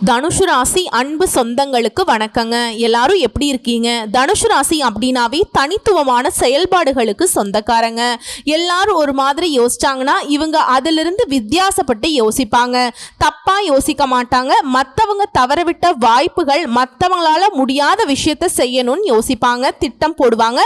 தனுஷு ராசி அன்பு சொந்தங்களுக்கு வணக்கங்க. எல்லாரும் எப்படி இருக்கீங்க? தனுஷு ராசி அப்படின்னாவே தனித்துவமான செயல்பாடுகளுக்கு சொந்தக்காரங்க. எல்லாரும் ஒரு மாதிரி யோசிச்சாங்கன்னா இவங்க அதிலிருந்து வித்தியாசப்பட்டு யோசிப்பாங்க. தப்பா யோசிக்க மாட்டாங்க. மற்றவங்க தவறவிட்ட வாய்ப்புகள், மற்றவங்களால முடியாத விஷயத்த செய்யணும்னு யோசிப்பாங்க, திட்டம் போடுவாங்க,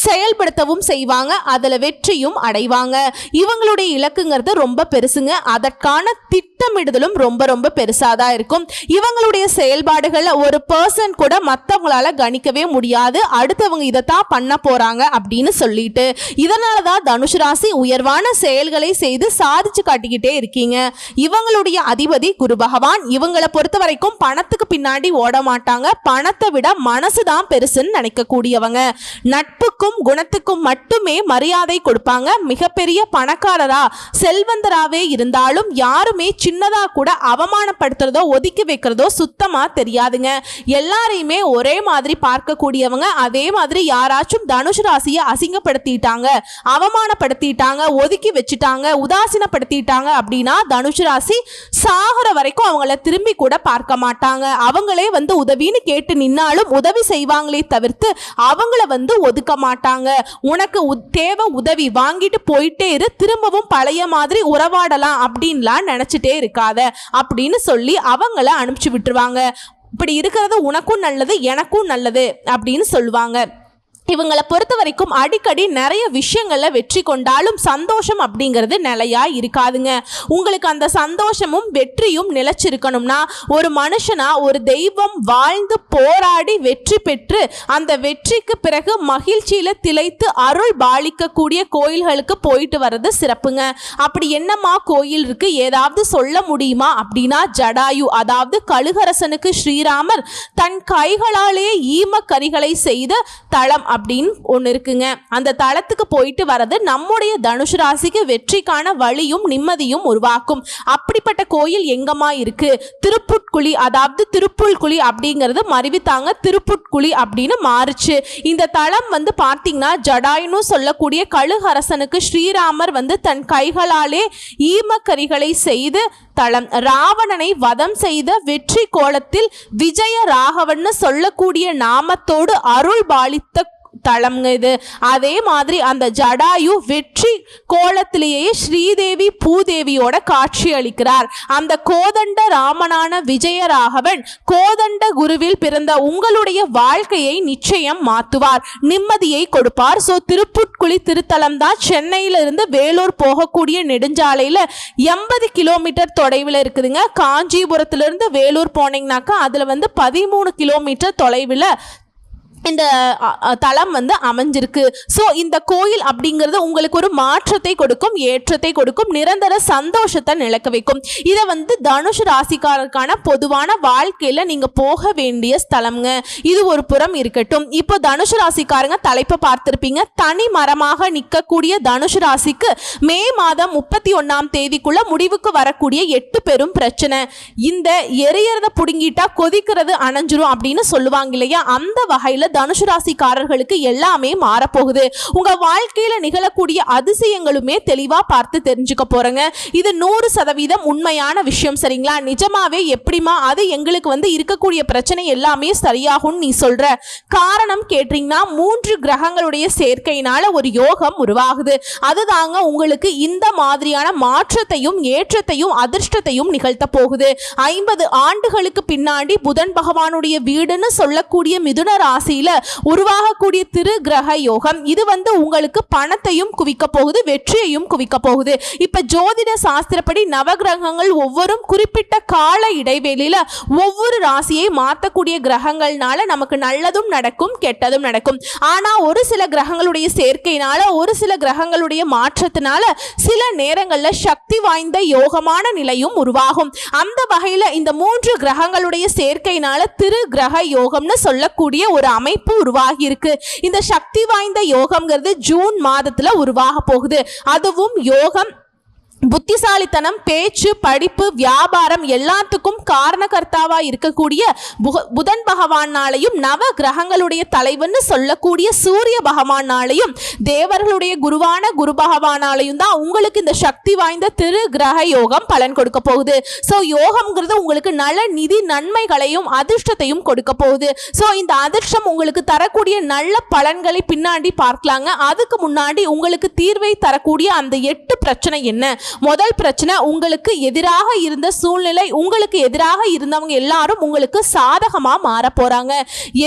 செயல்படுத்தவும் செய்வாங்க, அதில் வெற்றியும் அடைவாங்க. இவங்களுடைய இலக்குங்கிறது ரொம்ப பெருசுங்க. அதற்கான திட்டமிடுதலும் ரொம்ப ரொம்ப பெருசாதான் இருக்கும். இவங்களுடைய செயல்பாடுகளை ஒரு பர்சன் கூட மற்றவங்களால கணிக்கவே முடியாது. அடுத்தவங்க இதைத்தான் பண்ண போறாங்க அப்படின்னு சொல்லிட்டு இதனாலதான் தனுஷு ராசி உயர்வான செயல்களை செய்து சாதிச்சு காட்டிக்கிட்டே இருக்கீங்க. இவங்களுடைய அதிபதி குரு பகவான். இவங்களை பொறுத்த வரைக்கும் பணத்துக்கு பின்னாடி ஓட மாட்டாங்க. பணத்தை விட மனசுதான் பெருசுன்னு நினைக்கக்கூடியவங்க. நட்புக்கும் குணத்துக்கும் மட்டுமே மரியாதை கொடுப்பாங்க. மிகப்பெரிய பணக்காரரா செல்வந்தராவே இருந்தாலும் யாருமே சின்னதா கூட அவமானப்படுத்துறதோ ஒதுக்கி வைக்கிறதோ சுத்தமா தெரியாதுங்க. எல்லாரையுமே ஒரே மாதிரி பார்க்கக்கூடியவங்க. அதே மாதிரி யாராச்சும் தனுஷு ராசியை அசிங்கப்படுத்திட்டாங்க, அவமானப்படுத்திட்டாங்க, ஒதுக்கி வச்சுட்டாங்க, உதாசீனப்படுத்திட்டாங்க அப்படின்னா தனுஷு ராசி சாகுற வரைக்கும் அவங்கள திரும்பி கூட பார்க்க மாட்டாங்க. அவங்களே உதவின்னு கேட்டு நின்னாலும் உதவி செய்வாங்களே தவிர்த்து அவங்கள ஒதுக்க மாட்டாங்க. உனக்கு தேவை உதவி, வாங்கிட்டு போயிட்டே இரு, திரும்பவும் பழைய மாதிரி உறவாடலாம் அப்படின்லாம் நினைச்சிட்டே இருக்காத அப்படின்னு சொல்லி அவங்கள அனுப்பிச்சு விட்டுருவாங்க. இப்படி இருக்கிறது உனக்கும் நல்லது, எனக்கும் நல்லது அப்படின்னு சொல்லுவாங்க. இவங்களை பொறுத்த வரைக்கும் அடிக்கடி நிறைய விஷயங்கள்ல வெற்றி கொண்டாலும் சந்தோஷம் அப்படிங்கிறது நிலையா இருக்காதுங்க. உங்களுக்கு அந்த சந்தோஷமும் வெற்றியும் நிலைச்சிருக்கணும்னா ஒரு மனுஷனா ஒரு தெய்வம் வாழ்ந்து போராடி வெற்றி பெற்று அந்த வெற்றிக்கு பிறகு மகிழ்ச்சியில திளைத்து அருள் பாலிக்கக்கூடிய கோயில்களுக்கு போயிட்டு வர்றது சிறப்புங்க. அப்படி என்னமா கோயில் இருக்கு, ஏதாவது சொல்ல முடியுமா அப்படின்னா ஜடாயு, அதாவது கழுகரசனுக்கு ஸ்ரீராமர் தன் கைகளாலே ஈம கரிகளை செய்த தளம் அப்படின்னு ஒன்று இருக்குங்க. அந்த தளத்துக்கு போயிட்டு வர்றது நம்முடைய தனுஷு ராசிக்கு வெற்றிக்கான வழியும் நிம்மதியும் உருவாக்கும். அப்படிப்பட்ட கோயில் எங்கம்மா இருக்கு? திருப்புட்குழி, அதாவது திருப்புல்குழி அப்படிங்கிறது மறிவித்தாங்க திருப்புட்குழி அப்படின்னு மாறுச்சு. இந்த தளம் பார்த்தீங்கன்னா ஜடாயுன்னு சொல்லக்கூடிய கழுகரசனுக்கு ஸ்ரீராமர் தன் கைகளாலே ஈமக்கரிகளை செய்து தளம். ராவணனை வதம் செய்த வெற்றி கோலத்தில் விஜய ராகவன்னு சொல்லக்கூடிய நாமத்தோடு அருள் பாலித்த தளம்ங்க இது. அதே மாதிரி அந்த ஜடாயு வெற்றி கோலத்திலேயே ஸ்ரீதேவி பூதேவியோட காட்சி அளிக்கிறார். அந்த கோதண்ட ராமனான விஜயராகவன் கோதண்ட குருவில் பிறந்த உங்களுடைய வாழ்க்கையை நிச்சயம் மாற்றுவார், நிம்மதியை கொடுப்பார். ஸோ திருப்புட்குழி திருத்தலம் தான் சென்னையிலிருந்து வேலூர் போகக்கூடிய நெடுஞ்சாலையில் 80 கிலோமீட்டர் தொலைவில் இருக்குதுங்க. காஞ்சிபுரத்திலிருந்து வேலூர் போனீங்கன்னாக்கா அதில் 13 கிலோமீட்டர் தொலைவில் இந்த தளம் அமைஞ்சிருக்கு. ஸோ இந்த கோயில் அப்படிங்கிறது உங்களுக்கு ஒரு மாற்றத்தை கொடுக்கும், ஏற்றத்தை கொடுக்கும், நிரந்தர சந்தோஷத்தை நிலைக்க வைக்கும். இதை தனுஷு ராசிக்காரருக்கான பொதுவான வாழ்க்கையில நீங்க போக வேண்டிய ஸ்தலம்ங்க. இது ஒரு புறம் இருக்கட்டும். இப்போ தனுஷு ராசிக்காரங்க தலைப்பை பார்த்திருப்பீங்க. தனி மரமாக நிற்கக்கூடிய தனுஷு ராசிக்கு மே மாதம் 31ஆம் தேதிக்குள்ள முடிவுக்கு வரக்கூடிய 8 பெரும் பிரச்சனை. இந்த எரியறத புடுங்கிட்டா கொதிக்கிறது அணைஞ்சிரும் அப்படின்னு சொல்லுவாங்க இல்லையா? அந்த வகையில தனுஷு ராசிக்காரர்களுக்கு எல்லாமே மாறப்போகுது. உங்க வாழ்க்கையில நிகழக்கூடிய அதிசயங்களுமே தெளிவா பார்த்து தெரிஞ்சுக்க போறங்க. இது 100% உண்மையான விஷயம். சரிங்களா? நிஜமாவே எப்படிமா அது எங்களுக்கு இருக்கக்கூடிய பிரச்சனை எல்லாமே சரியாகும் நீ சொல்ற காரணம் கேட்டீங்கன்னா 3 கிரகங்களுடைய சேர்க்கையினால ஒரு யோகம் உருவாகுது. அதுதாங்க உங்களுக்கு இந்த மாதிரியான மாற்றத்தையும் ஏற்றத்தையும் அதிர்ஷ்டத்தையும் நிகழ்த்த போகுது. 50 ஆண்டுகளுக்கு பின்னாடி புதன் பகவானுடைய வீடுன்னு சொல்லக்கூடிய மிதுன ராசி உருவாகக்கூடிய திரு கிரக யோகம். இது உங்களுக்கு பணத்தையும் குவிக்க போகுது, வெற்றியையும் குவிக்க போகுது. இப்ப ஜோதிட சாஸ்திரப்படி நவகிரகங்கள் ஒவ்வொரும் குறிப்பிட்ட கால இடைவெளியில ஒவ்வொரு ராசியை மாற்றக்கூடிய கிரகங்கள்னால நமக்கு நல்லதும் நடக்கும், கெட்டதும் நடக்கும். ஆனா ஒரு சில கிரகங்களுடைய சேர்க்கையினால, ஒரு சில கிரகங்களுடைய மாற்றத்தினால சில நேரங்கள்ல சக்தி வாய்ந்த யோகமான நிலையும் உருவாகும். அந்த வகையில இந்த 3 கிரகங்களுடைய சேர்க்கையினால திரு கிரக யோகம்னு சொல்லக்கூடிய ஒரு அமைப்பு உருவாகி இருக்கு. இந்த சக்தி வாய்ந்த யோகம்ங்கிறது ஜூன் மாதத்துல உருவாக போகுது. அதுவும் யோகம் புத்திசாலித்தனம், பேச்சு, படிப்பு, வியாபாரம் எல்லாத்துக்கும் காரணகர்த்தாவா இருக்கக்கூடிய புதன் பகவானாலையும் நவ கிரகங்களுடைய தலைவன்னு சொல்லக்கூடிய சூரிய பகவானாலையும் தேவர்களுடைய குருவான குரு பகவானாலையும் தான் உங்களுக்கு இந்த சக்தி வாய்ந்த திரு கிரக யோகம் பலன் கொடுக்க போகுது. ஸோ யோகம்ங்கிறது உங்களுக்கு நல நிதி நன்மைகளையும் அதிர்ஷ்டத்தையும் கொடுக்க போகுது. ஸோ இந்த அதிர்ஷ்டம் உங்களுக்கு தரக்கூடிய நல்ல பலன்களை பின்னாடி பார்க்கலாங்க. அதுக்கு முன்னாடி உங்களுக்கு தீர்வை தரக்கூடிய அந்த 8 பிரச்சனை என்ன? முதல் பிரச்சனை, உங்களுக்கு எதிராக இருந்த சூழ்நிலை, உங்களுக்கு எதிராக இருந்தவங்க எல்லாரும் உங்களுக்கு சாதகமா மாற போறாங்க.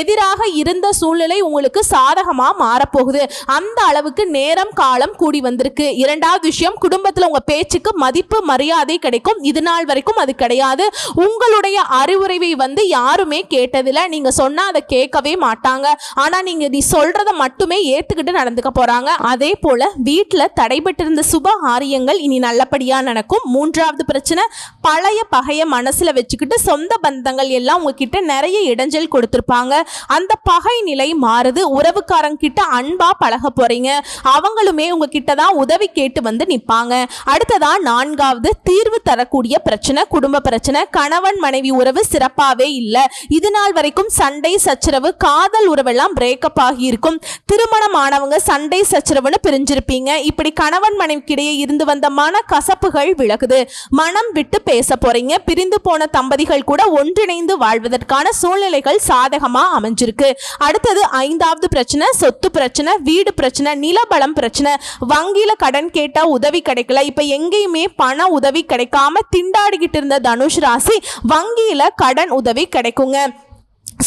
எதிராக இருந்த சூழ்நிலை உங்களுக்கு சாதகமா மாறப்போகுது. அந்த அளவுக்கு நேரம் காலம் கூடி வந்திருக்கு. இரண்டாவது விஷயம், குடும்பத்தில் உங்க பேச்சுக்கு மதிப்பு மரியாதை கிடைக்கும். இது நாள் வரைக்கும் அது கிடையாது. உங்களுடைய அறிவுரைவை யாருமே கேட்டதில்லை. நீங்க சொன்னா அதை கேட்கவே மாட்டாங்க. ஆனா நீ சொல்றதை மட்டுமே ஏத்துக்கிட்டு நடந்துக்க போறாங்க. அதே போல வீட்டுல தடைபட்டிருந்த சுப காரியங்கள் இனி நல்லபடியா நடக்கும். மூன்றாவது பிரச்சனை, பழைய பகைய மனசுல வச்சுக்கிட்டு சொந்த பந்தங்கள் எல்லாம் உங்ககிட்ட நிறைய இடைஞ்சல் கொடுத்திருப்பாங்க. அந்த பகை நிலை மாறுது. உறவுக்காரங்க கிட்ட அன்பா பழக போறீங்க. அவங்களுமே உங்ககிட்ட தான் உதவி கேட்டு நிப்பாங்க. அடுத்ததா நான்காவது, தீர்வு தரக்கூடிய பிரச்சனை, குடும்ப பிரச்சனை. கணவன் மனைவி உறவு சிறப்பாவே இல்லை. இது நாள் வரைக்கும் சண்டை சச்சரவு, காதல் உறவெல்லாம் பிரேக்கப் ஆகி இருக்கும். திருமணமானவங்க சண்டை சச்சரவுன்னு பிரிஞ்சிருப்பீங்க. இப்படி கணவன் மனைவிக்கிடையே இருந்து வந்த மன கசப்புகள் விலகுது. மனம் விட்டு பேச போறீங்க. பிரிந்து போன தம்பதிகள் கூட ஒன்றிணைந்து வாழ்வதற்கான சூழ்நிலைகள் சாதகமா அமைஞ்சிருக்கு. அடுத்தது ஐந்தாவது பிரச்சனை, சொத்து பிரச்சனை, வீடு பிரச்சனை, நிலபலம் பிரச்சனை. வங்கியில கடன் கேட்டா உதவி கிடைக்கல. இப்ப எங்கேயுமே பண உதவி கிடைக்காம திண்டாடிக்கிட்டு இருந்த தனுஷ் ராசி வங்கியில கடன் உதவி கிடைக்குங்க.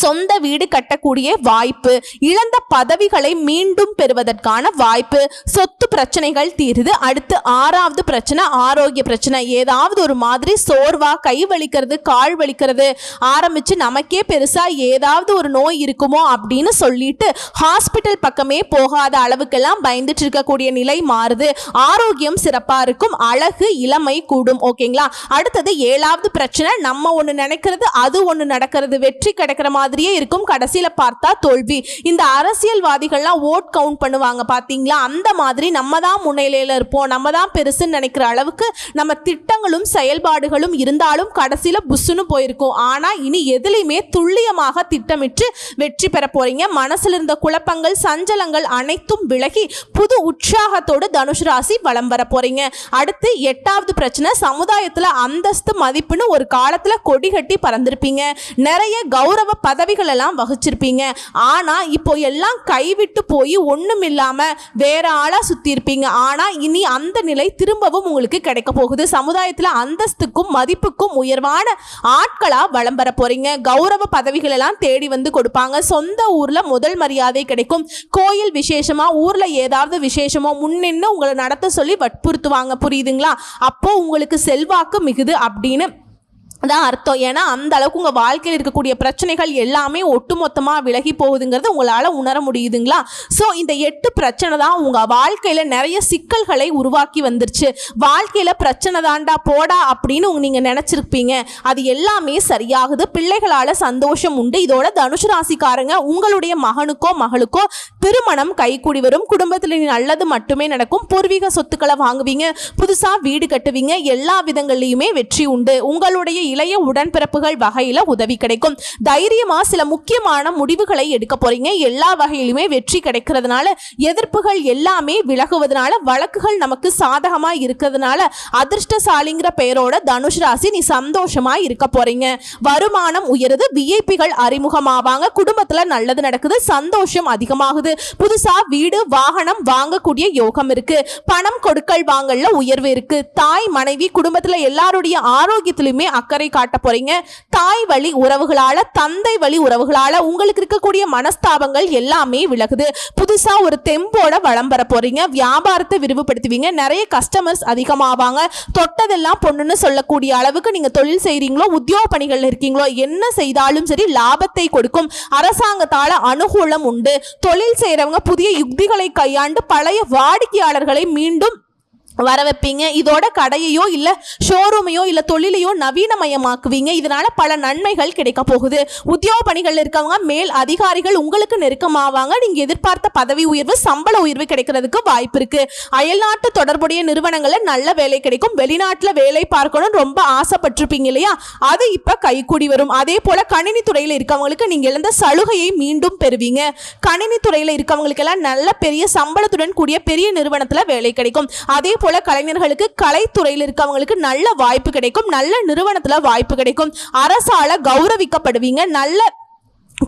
சொந்த வீடு கட்டக்கூடிய வாய்ப்பு, இழந்த பதவிகளை மீண்டும் பெறுவதற்கான வாய்ப்பு, சொத்து பிரச்சனைகள் தீருது. அடுத்து ஆறாவது பிரச்சனை, ஆரோக்கிய பிரச்சனை. ஏதாவது ஒரு மாதிரி சோர்வா, கை வலிக்கிறது, கால் வலிக்கிறது ஆரம்பிச்சு நமக்கே பெருசா ஏதாவது ஒரு நோய் இருக்குமோ அப்படின்னு சொல்லிட்டு ஹாஸ்பிட்டல் பக்கமே போகாத அளவுக்கெல்லாம் பயந்துட்டு இருக்கக்கூடிய நிலை மாறுது. ஆரோக்கியம் சிறப்பா இருக்கும். அழகு இளமை கூடும். ஓகேங்களா? அடுத்தது ஏழாவது பிரச்சனை, நம்ம ஒண்ணு நினைக்கிறது அது ஒண்ணு நடக்கிறது. வெற்றி கிடைக்கிற மாதிரியே இருக்கும், கடைசியில பார்த்தா தோல்வி. இந்த அரசியல்வாதிகள்லாம் ஓட் கவுண்ட் பண்ணுவாங்க பாத்தீங்களா? அந்த மாதிரி நம்ம தான் முன்னிலையில இருப்போம், நம்ம தான் பெருசுன்னு நினைக்கிற அளவுக்கு நம்ம திட்டங்களும் செயல்பாடுகளும் இருந்தாலும் கடைசியில புஷ்ஷுன்னு போயிருக்கும். ஆனா இனி எதுலையுமே துல்லியமாக திட்டமிட்டு வெற்றி பெற போறீங்க. மனசுல இருந்த குழப்பங்கள், சஞ்சலங்கள் அனைத்தும் விலகி புது உற்சாகத்தோடு தனுஷ் ராசி வலம் வர போறீங்க. அடுத்து எட்டாவது பிரச்சனை, சமுதாயத்துல அந்தஸ்து மதிப்புன்னு ஒரு காலத்துல கொடி கட்டி பறந்திருப்பீங்க. நிறைய கௌரவ பதவிகள் எல்லாம் வகிச்சிருப்பீங்க. ஆனா இப்போ எல்லாம் கைவிட்டு போய் ஒண்ணும் இல்லாம வேற ஆளா சுத்தி இருப்பீங்க. ஆனா இனி அந்த நிலை திரும்பவும் உங்களுக்கு கிடைக்க போகுது. சமுதாயத்துல அந்தஸ்துக்கும் மதிப்புக்கும் உயர்வான ஆட்களா வலம் வர போறீங்க. கௌரவ பதவிகள் எல்லாம் தேடி கொடுப்பாங்க. சொந்த ஊர்ல முதல் மரியாதை கிடைக்கும். கோயில் விசேஷமா, ஊர்ல ஏதாவது விசேஷமோ முன்னின்னு உங்களை நடத்த சொல்லி வற்புறுத்துவாங்க. புரியுதுங்களா? அப்போ உங்களுக்கு செல்வாக்கு மிகுது அப்படின்னு தான் அர்த்தம். ஏன்னா அந்த அளவுக்கு உங்கள் வாழ்க்கையில் இருக்கக்கூடிய பிரச்சனைகள் எல்லாமே ஒட்டுமொத்தமாக விலகி போகுதுங்கிறது உங்களால் உணர முடியுதுங்களா? ஸோ இந்த 8 பிரச்சனை தான் உங்கள் வாழ்க்கையில் நிறைய சிக்கல்களை உருவாக்கி வந்துருச்சு. வாழ்க்கையில் பிரச்சனை தாண்டா போடா அப்படின்னு நீங்கள் நினச்சிருப்பீங்க. அது எல்லாமே சரியாகுது. பிள்ளைகளால் சந்தோஷம் உண்டு. இதோட தனுஷ் ராசிக்காரங்க உங்களுடைய மகனுக்கோ மகளுக்கோ திருமணம் கைகூடி வரும். குடும்பத்தில் நல்லது மட்டுமே நடக்கும். பூர்வீக சொத்துக்களை வாங்குவீங்க. புதுசாக வீடு கட்டுவீங்க. எல்லா விதங்கள்லையுமே வெற்றி உண்டு. உங்களுடைய இளைய உடன்பிறப்புகள் வகையில உதவி கிடைக்கும். தைரியமா சில முக்கியமான முடிவுகளை எடுக்க போறீங்க. எல்லா வகையிலுமே வெற்றி கிடைக்கிறதுனால, எதிர்ப்புகள் எல்லாமே விலகுவதனால, வழக்குகள் நமக்கு சாதகமா இருக்கிறதுனால அதிர்ஷ்டசாலிங்கிற பெயரோட தனுஷ் ராசி நீ சந்தோஷமா இருக்க போறீங்க. வருமானம் உயருது. விஐபிகள் அறிமுகமாவாங்க. குடும்பத்துல நல்லது நடக்குது. சந்தோஷம் அதிகமாகுது. புதுசா வீடு வாகனம் வாங்கக்கூடிய யோகம் இருக்கு. பணம் கொடுக்கல் வாங்கல்ல உயர்வு இருக்கு. தாய் மனைவி குடும்பத்துல எல்லாருடைய ஆரோக்கியத்திலுமே அக்கறை காட்ட போறீங்க. தாய் வழி உறவுகளால, தந்தை வழி உறவுகளால உங்களுக்கு இருக்கக்கூடிய மனஸ்தாபங்கள் எல்லாமே விலகுது. புதுசா ஒரு தெம்போட வளம் வர போறீங்க. வியாபாரத்தை விரிவுபடுத்துவீங்க. நிறைய கஸ்டமர்ஸ் அதிகமாவாங்க. தொட்டதெல்லாம் பொண்ணுன்னு சொல்லக்கூடிய அளவுக்கு நீங்க தொழில் செய்றீங்களோ, உத்தியோக பணிகள் இருக்கீங்களோ, என்ன செய்தாலும் சரி லாபத்தை கொடுக்கும். அரசாங்கத்தால அனுகூலம் உண்டு. தொழில் செய்யறவங்க புதிய யுக்திகளை கையாண்டு பழைய வாடிக்கையாளர்களை மீண்டும் வர வைப்பீங்க. இதோட கடையையோ இல்ல ஷோரூமையோ இல்ல தொழிலையோ நவீனமயமாக்குவீங்க. இதனால பல நன்மைகள் கிடைக்க போகுது. உத்தியோக பணிகள் இருக்கவங்க மேல் அதிகாரிகள் உங்களுக்கு நெருக்கமாவாங்க. நீங்க எதிர்பார்த்த பதவி உயர்வு, சம்பள உயர்வு கிடைக்கிறதுக்கு வாய்ப்பு இருக்கு. அயல்நாட்டு தொடர்புடைய நிறுவனங்கள்ல நல்ல வேலை கிடைக்கும். வெளிநாட்டுல வேலை பார்க்கணும் ரொம்ப ஆசைப்பட்டிருப்பீங்க இல்லையா, அது இப்ப கைக்கூடி வரும். அதே போல கணினி துறையில இருக்கவங்களுக்கு நீங்க இழந்த சலுகையை மீண்டும் பெறுவீங்க. கணினி துறையில இருக்கவங்களுக்கு எல்லாம் நல்ல பெரிய சம்பளத்துடன் கூடிய பெரிய நிறுவனத்துல வேலை கிடைக்கும். அதே போல கலைஞர்களுக்கு கலைத்துறையில் இருக்கவங்களுக்கு நல்ல வாய்ப்பு கிடைக்கும். நல்ல நிறுவனத்துல வாய்ப்பு கிடைக்கும். அரசால கௌரவிக்கப்படுவீங்க. நல்ல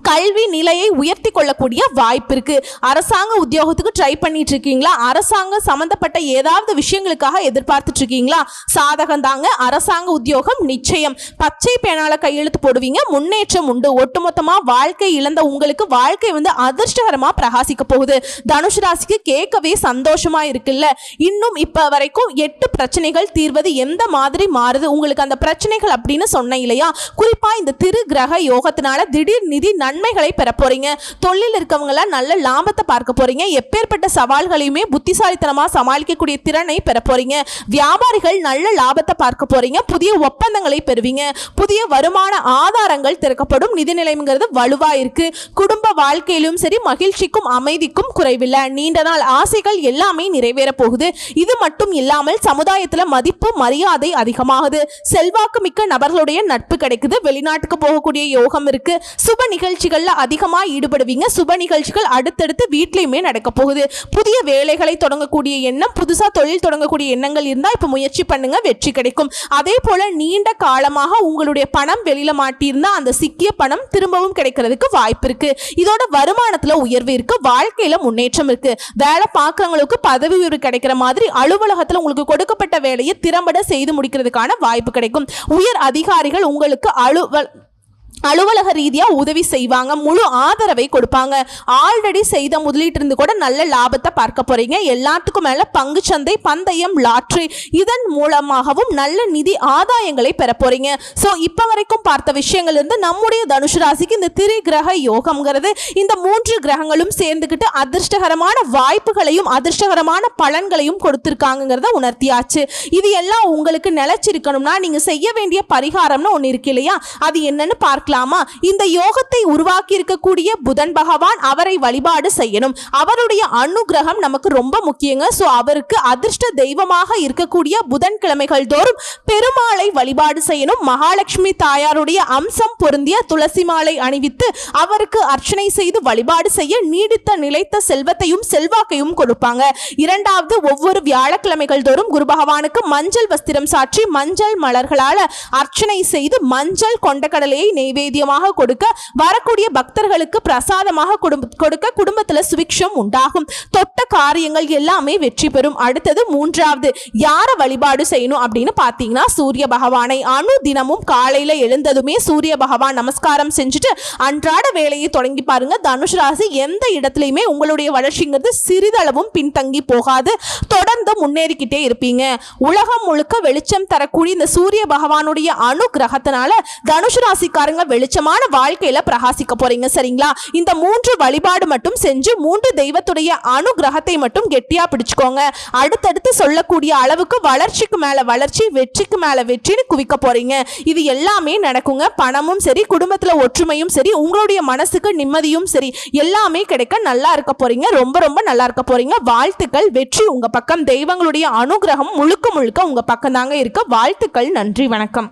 கல்வி நிலையை உயர்த்தி கொள்ளக்கூடிய வாய்ப்பு இருக்கு. அரசாங்க உத்தியோகத்துக்கு ட்ரை பண்ணிட்டு இருக்கீங்களா, அரசாங்க சம்பந்தப்பட்ட ஏதாவது விஷயங்களுக்காக எதிர்பார்த்துட்டு இருக்கீங்களா, சாதகம் தாங்க. அரசாங்க உத்தியோகம் நிச்சயம். பச்சை பேனால கையெழுத்து போடுவீங்க. முன்னேற்றம் உண்டு. ஒட்டுமொத்தமா வாழ்க்கை இழந்த உங்களுக்கு வாழ்க்கை அதிர்ஷ்டகரமா பிரகாசிக்க போகுது. தனுசு ராசிக்கு கேட்கவே சந்தோஷமா இருக்குல்ல. இன்னும் இப்ப வரைக்கும் 8 பிரச்சனைகள் தீர்வது எந்த மாதிரி மாறுது உங்களுக்கு அந்த பிரச்சனைகள் அப்படின்னு சொன்ன இல்லையா, குறிப்பா இந்த திரு கிரக யோகத்தினால திடீர் நிதி நன்மைகளை பெற போறீங்க. தொழில் இருக்கவங்கள நல்ல லாபத்தை பார்க்க போறீங்க. எப்பேற்பட்ட சவால்களையுமே புத்திசாலித்தனமா சமாளிக்கக்கூடிய திறனை பெற போறீங்க. வியாபாரிகள் நல்ல லாபத்தை பார்க்க போறீங்க. புதிய ஒப்பந்தங்களை பெறுவீங்க. புதிய வருமான ஆதாரங்கள் திறக்கப்படும். நிதிநிலைங்கிறது வலுவா இருக்கு. குடும்ப வாழ்க்கையிலும் சரி மகிழ்ச்சிக்கும் அமைதிக்கும் குறைவில்லை. நீண்ட நாள் ஆசைகள் எல்லாமே நிறைவேற போகுது. இது மட்டும் இல்லாமல் சமுதாயத்துல மதிப்பு மரியாதை அதிகமாகுது. செல்வாக்கு மிக்க நபர்களுடைய நட்பு கிடைக்குது. வெளிநாட்டுக்கு போகக்கூடிய யோகம் இருக்கு. சுப நிகழ்ச்சிகள்ல அதிகமா ஈடுபடுவீங்க. சுப நிகழ்ச்சிகள் அடுத்தடுத்து வீட்லயுமே நடக்க போகுது. புதிய வேலைகளை தொடங்கக்கூடிய எண்ணம், புதுசா தொழில் தொடங்கக்கூடிய எண்ணங்கள் இருந்தா இப்ப முயற்சி பண்ணுங்க, வெற்றி கிடைக்கும். அதே போல நீண்ட காலமாக உங்களுடைய பணம் வெளியில மாட்டியிருந்தா அந்த சிக்கிய பணம் திரும்பவும் கிடைக்கிறதுக்கு வாய்ப்பு இருக்கு. இதோட வருமானத்துல உயர்வு இருக்கு. வாழ்க்கையில முன்னேற்றம் இருக்கு. வேலை பார்க்கறவங்களுக்கு பதவி உயர்வு கிடைக்கிற மாதிரி அலுவலகத்துல உங்களுக்கு கொடுக்கப்பட்ட வேலையை திறம்பட செய்து முடிக்கிறதுக்கான வாய்ப்பு கிடைக்கும். உயர் அதிகாரிகள் உங்களுக்கு அலுவலக ரீதியா உதவி செய்வாங்க. முழு ஆதரவை கொடுப்பாங்க. ஆல்ரெடி செய்த முதலீட்டிலிருந்து கூட நல்ல லாபத்தை பார்க்க போறீங்க. எல்லாத்துக்கும் மேல பங்குச்சந்தை, பந்தயம், லாட்ரி இதன் மூலமாகவும் நல்ல நிதி ஆதாயங்களை பெற போறீங்க. ஸோ இப்போ வரைக்கும் பார்த்த விஷயங்கள் இருந்து நம்முடைய தனுசு ராசிக்கு இந்த திரு கிரக யோகம்ங்கிறது இந்த 3 கிரகங்களும் சேர்ந்துக்கிட்டு அதிர்ஷ்டகரமான வாய்ப்புகளையும் அதிர்ஷ்டகரமான பலன்களையும் கொடுத்திருக்காங்கிறத உணர்த்தியாச்சு. இது எல்லாம் உங்களுக்கு நிலைச்சிருக்கணும்னா நீங்க செய்ய வேண்டிய பரிகாரம்னு ஒன்று இருக்கு இல்லையா, அது என்னன்னு பார்க்கலாம். இந்த யோகத்தை உருவாக்கி இருக்கக்கூடிய புதன் பகவான், அவரை வழிபாடு செய்யணும். அவருடைய அனுகிரகம் நமக்கு ரொம்ப முக்கியங்க. சோ அவருக்கு அதிர்ஷ்ட தெய்வமாக இருக்கக்கூடிய புதன்கிழமைகள் தோறும் பெருமாளை வழிபாடு செய்யணும். மகாலட்சுமி தாயாருடைய அம்சம் பொருந்திய துளசி மாலை அணிவித்து அவருக்கு அர்ச்சனை செய்து வழிபாடு செய்ய நீடித்த நிலைத்த செல்வத்தையும் செல்வாக்கையும் கொடுப்பாங்க. இரண்டாவது, ஒவ்வொரு வியாழக்கிழமைகள் தோறும் குரு பகவானுக்கு மஞ்சள் வஸ்திரம் சாற்றி மஞ்சள் மலர்களால அர்ச்சனை செய்து மஞ்சள் கொண்டக்கடலையை நைவேத்தியமாக கொடுக்க, வரக்கூடிய பக்தர்களுக்கு பிரசாதமாக கொடுக்க குடும்பத்துல சுபிக்ஷம் உண்டாகும். தொட்ட காரியங்கள் எல்லாமே வெற்றி பெறும். அடுத்தது மூன்றாவது, யார வழிபாடு செய்யணும் அப்படின்னு பாத்தீங்கன்னா சூரிய பகவானை. தினமும் காலையில எழுந்ததுமே சூரிய பகவான் நமஸ்காரம் செஞ்சுட்டு அன்றாட வேலையை தொடங்கி பாருங்க. தனுஷ் ராசி எந்த இடத்துலயுமே உங்களுடைய வளர்ச்சிங்கிறது சிறிதளவும் பின்தங்கி போகாது. தொடர்ந்து முன்னேறிக்கிட்டே இருப்பீங்க. உலகம் முழுக்க வெளிச்சம் தரக்கூடிய இந்த சூரிய பகவானுடைய அனுகிரகத்தினால தனுஷ் ராசிக்காரங்க வெளிச்சமான வாழ்க்கையில பிரகாசிக்க போறீங்க. சரிங்களா? இந்த 3 வழிபாடு மட்டும் செஞ்சு 3 தெய்வத்துடைய அனுகிரகத்தை மட்டும் கெட்டியா பிடிச்சுக்கோங்க. அடுத்தடுத்து சொல்லக்கூடிய அளவுக்கு வளர்ச்சிக்கு மேல வளர்ச்சி, வெற்றிக்கு மேல வெற்றின்னு குவிக்க போறீங்க. இது எல்லாமே நடக்குங்க. பணமும் சரி, குடும்பத்துல ஒற்றுமையும் சரி, உங்களுடைய மனசுக்கு நிம்மதியும் சரி, எல்லாமே கிடைக்க நல்லா இருக்க போறீங்க. ரொம்ப ரொம்ப நல்லா இருக்க போறீங்க. வாழ்த்துக்கள். வெற்றி உங்க பக்கம். தெய்வங்களுடைய அனுகிரகம் முழுக்க முழுக்க உங்க பக்கம் தாங்க இருக்கு. வாழ்த்துக்கள். நன்றி. வணக்கம்.